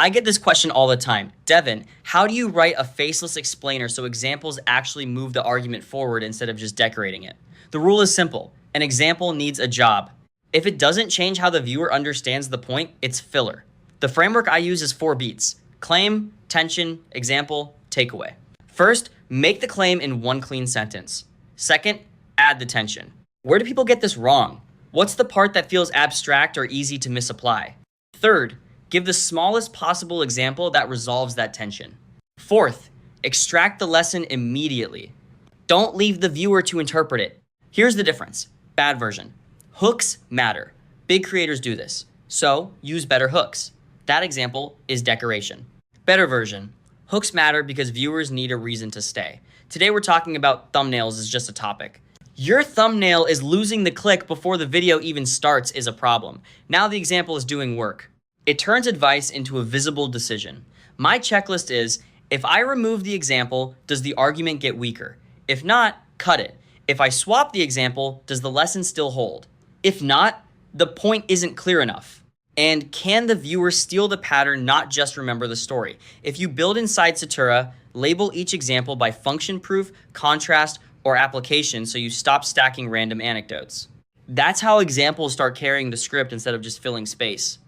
I get this question all the time. Devin, how do you write a faceless explainer so examples actually move the argument forward instead of just decorating it? The rule is simple. An example needs a job. If it doesn't change how the viewer understands the point, it's filler. The framework I use is 4 beats: claim, tension, example, takeaway. First, make the claim in one clean sentence. Second, add the tension. Where do people get this wrong? What's the part that feels abstract or easy to misapply? Third, give the smallest possible example that resolves that tension. Fourth, extract the lesson immediately. Don't leave the viewer to interpret it. Here's the difference. Bad version. Hooks matter. Big creators do this. So use better hooks. That example is decoration. Better version. Hooks matter because viewers need a reason to stay. Today we're talking about thumbnails as just a topic. Your thumbnail is losing the click before the video even starts is a problem. Now the example is doing work. It turns advice into a visible decision. My checklist is, if I remove the example, does the argument get weaker? If not, cut it. If I swap the example, does the lesson still hold? If not, the point isn't clear enough. And can the viewer steal the pattern, not just remember the story? If you build inside Satura, label each example by function proof, contrast, or application so you stop stacking random anecdotes. That's how examples start carrying the script instead of just filling space.